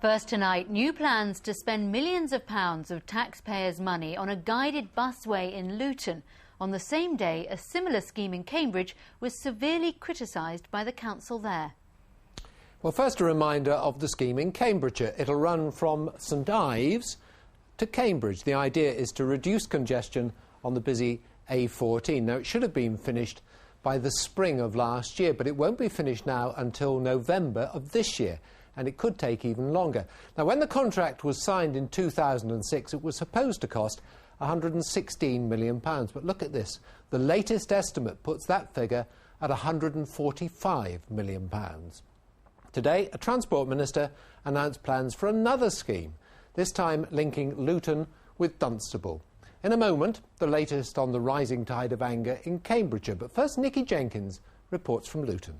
First tonight, new plans to spend millions of pounds of taxpayers' money on a guided busway in Luton on the same day a similar scheme in Cambridge was severely criticised by the council there. Well, first a reminder of the scheme in Cambridgeshire. It'll run from St Ives to Cambridge. The idea is to reduce congestion on the busy A14. Now, it should have been finished by the spring of last year, but it won't be finished now until November of this year, and it could take even longer. Now, when the contract was signed in 2006, it was supposed to cost £116 million. But look at this. The latest estimate puts that figure at £145 million. Today, a Transport Minister announced plans for another scheme, this time linking Luton with Dunstable. In a moment, the latest on the rising tide of anger in Cambridgeshire. But first, Nikki Jenkins reports from Luton.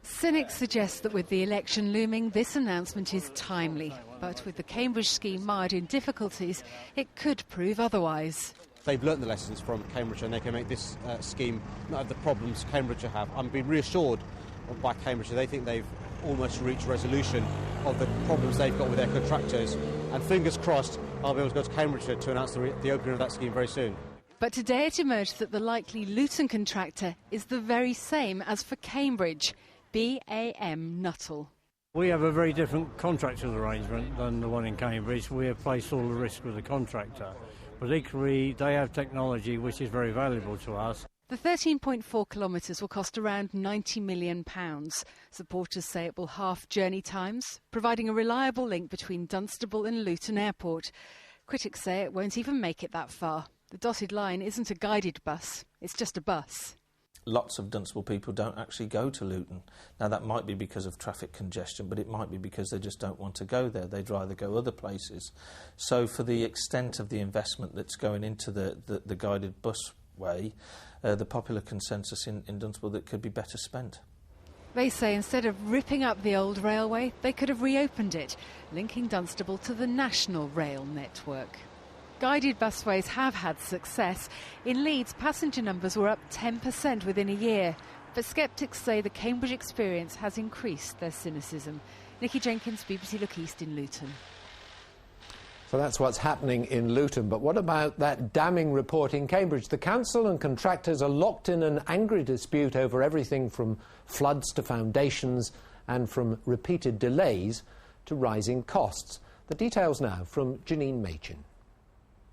Cynics suggest that with the election looming, this announcement is timely. But with the Cambridge scheme mired in difficulties, it could prove otherwise. They've learnt the lessons from Cambridge and they can make this scheme not have the problems Cambridgeshire have. I'm being reassured by Cambridge. They think they've almost reached resolution of the problems they've got with their contractors. And fingers crossed, I'll be able to go to Cambridgeshire to announce the opening of that scheme very soon. But today it emerged that the likely Luton contractor is the very same as for Cambridge, BAM Nuttall. We have a very different contractor's arrangement than the one in Cambridge. We have placed all the risk with the contractor. But equally, they have technology which is very valuable to us. The 13.4 kilometres will cost around £90 million. Supporters say it will halve journey times, providing a reliable link between Dunstable and Luton Airport. Critics say it won't even make it that far. The dotted line isn't a guided bus, it's just a bus. Lots of Dunstable people don't actually go to Luton. Now, that might be because of traffic congestion, but it might be because they just don't want to go there. They'd rather go other places. So for the extent of the investment that's going into the guided busway, the popular consensus in Dunstable that could be better spent. They say instead of ripping up the old railway, they could have reopened it, linking Dunstable to the national rail network. Guided busways have had success. In Leeds, passenger numbers were up 10% within a year. But sceptics say the Cambridge experience has increased their cynicism. Nikki Jenkins, BBC Look East in Luton. So that's what's happening in Luton. But what about that damning report in Cambridge? The council and contractors are locked in an angry dispute over everything from floods to foundations and from repeated delays to rising costs. The details now from Janine Machin.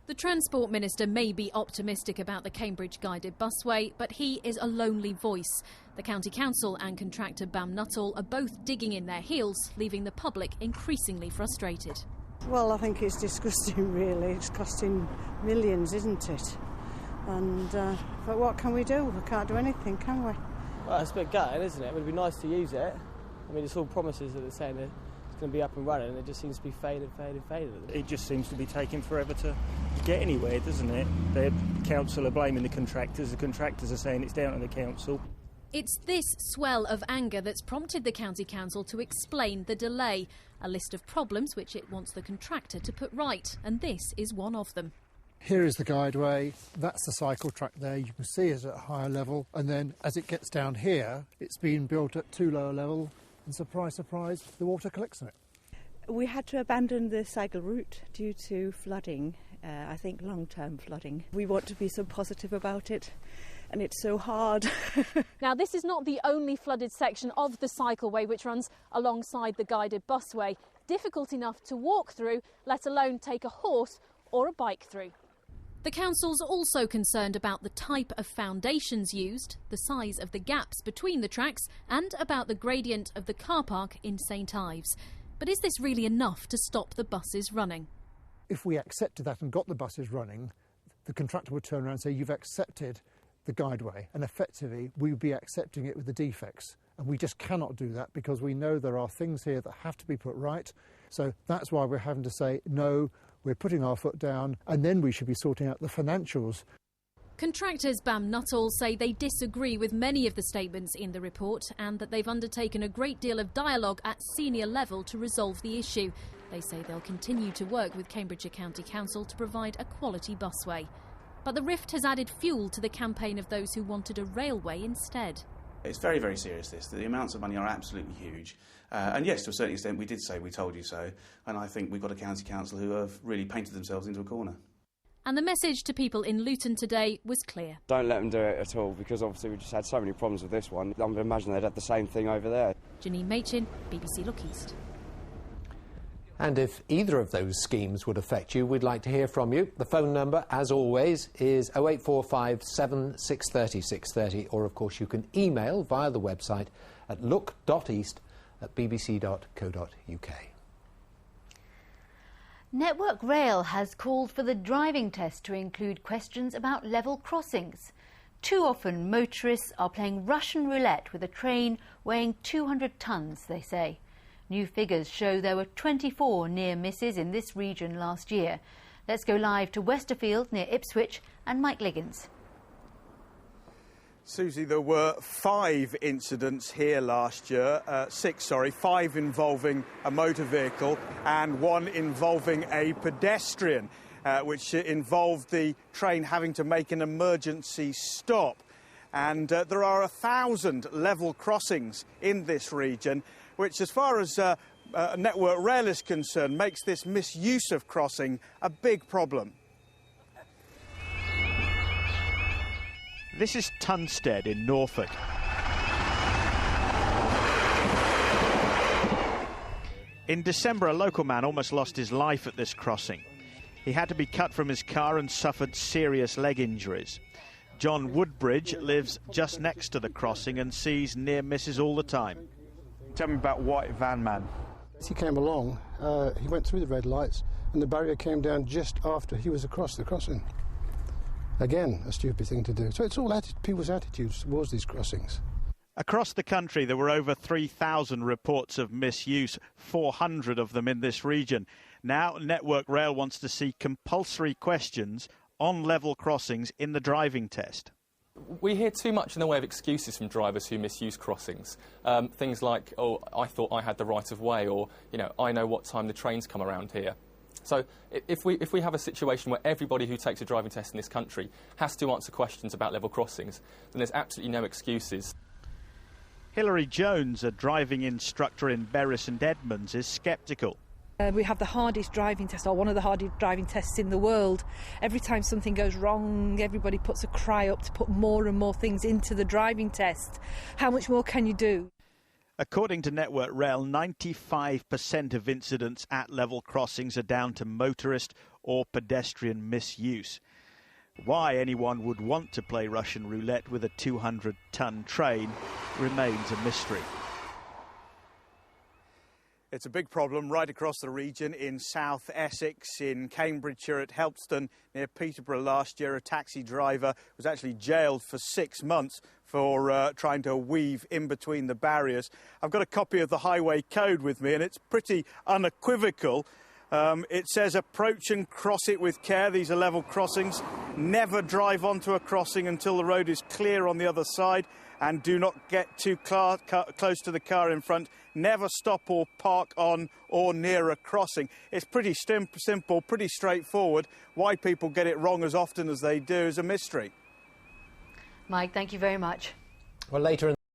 The Transport Minister may be optimistic about the Cambridge guided busway, but he is a lonely voice. The County Council and contractor BAM Nuttall are both digging in their heels, leaving the public increasingly frustrated. Well, I think it's disgusting, really. It's costing millions, isn't it? And but what can we do? We can't do anything, can we? Well, it's a bit gutting, isn't it? It would be nice to use it. I mean, it's all promises that they're saying that it's going to be up and running, and it just seems to be fading. It just seems to be taking forever to get anywhere, doesn't it? The council are blaming the contractors are saying it's down to the council. It's this swell of anger that's prompted the County Council to explain the delay, a list of problems which it wants the contractor to put right, and this is one of them. Here is the guideway, that's the cycle track there, you can see it at a higher level, and then as it gets down here, it's been built at too low a level, and surprise, surprise, the water collects in it. We had to abandon the cycle route due to flooding, I think long-term flooding. We want to be so positive about it, and it's so hard. Now, this is not the only flooded section of the cycleway which runs alongside the guided busway. Difficult enough to walk through, let alone take a horse or a bike through. The council's also concerned about the type of foundations used, the size of the gaps between the tracks, and about the gradient of the car park in St Ives. But is this really enough to stop the buses running? If we accepted that and got the buses running, the contractor would turn around and say, you've accepted the guideway, and effectively we would be accepting it with the defects. And we just cannot do that because we know there are things here that have to be put right. So that's why we're having to say, no, we're putting our foot down, and then we should be sorting out the financials. Contractors BAM Nuttall say they disagree with many of the statements in the report and that they've undertaken a great deal of dialogue at senior level to resolve the issue. They say they'll continue to work with Cambridgeshire County Council to provide a quality busway. But the rift has added fuel to the campaign of those who wanted a railway instead. It's very, very serious, this. The amounts of money are absolutely huge. And yes, to a certain extent, we did say we told you so. And I think we've got a county council who have really painted themselves into a corner. And the message to people in Luton today was clear. Don't let them do it at all, because obviously we just had so many problems with this one. I would imagine they'd have the same thing over there. Janine Machin, BBC Look East. And if either of those schemes would affect you, we'd like to hear from you. The phone number, as always, is 0845 630 630, or of course you can email via the website at look.east@bbc.co.uk. Network Rail has called for the driving test to include questions about level crossings. Too often motorists are playing Russian roulette with a train weighing 200 tonnes, they say. New figures show there were 24 near misses in this region last year. Let's go live to Westerfield near Ipswich and Mike Liggins. Susie, there were 5 incidents here last year, 5 involving a motor vehicle and 1 involving a pedestrian, which involved the train having to make an emergency stop. And there are 1,000 level crossings in this region, which, as far as Network Rail is concerned, makes this misuse of crossing a big problem. This is Tunstead in Norfolk. In December, a local man almost lost his life at this crossing. He had to be cut from his car and suffered serious leg injuries. John Woodbridge lives just next to the crossing and sees near misses all the time. Tell me about White Van Man. As he came along, he went through the red lights and the barrier came down just after he was across the crossing. Again, a stupid thing to do. So it's all people's attitudes towards these crossings. Across the country, there were over 3,000 reports of misuse, 400 of them in this region. Now, Network Rail wants to see compulsory questions on level crossings in the driving test. We hear too much in the way of excuses from drivers who misuse crossings. Things like, oh, I thought I had the right of way, or, you know, I know what time the trains come around here. So if we have a situation where everybody who takes a driving test in this country has to answer questions about level crossings, then there's absolutely no excuses. Hilary Jones, a driving instructor in Bury St Edmunds, is sceptical. We have the hardest driving test, or one of the hardest driving tests in the world. Every time something goes wrong, everybody puts a cry up to put more and more things into the driving test. How much more can you do? According to Network Rail, 95% of incidents at level crossings are down to motorist or pedestrian misuse. Why anyone would want to play Russian roulette with a 200-ton train remains a mystery. It's a big problem right across the region. In South Essex, in Cambridgeshire, at Helpston, near Peterborough last year, a taxi driver was actually jailed for 6 months for trying to weave in between the barriers. I've got a copy of the highway code with me, and it's pretty unequivocal. It says approach and cross it with care. These are level crossings. Never drive onto a crossing until the road is clear on the other side, and do not get too close to the car in front. Never stop or park on or near a crossing. It's pretty simple, pretty straightforward. Why people get it wrong as often as they do is a mystery. Mike, thank you very much. Well, later in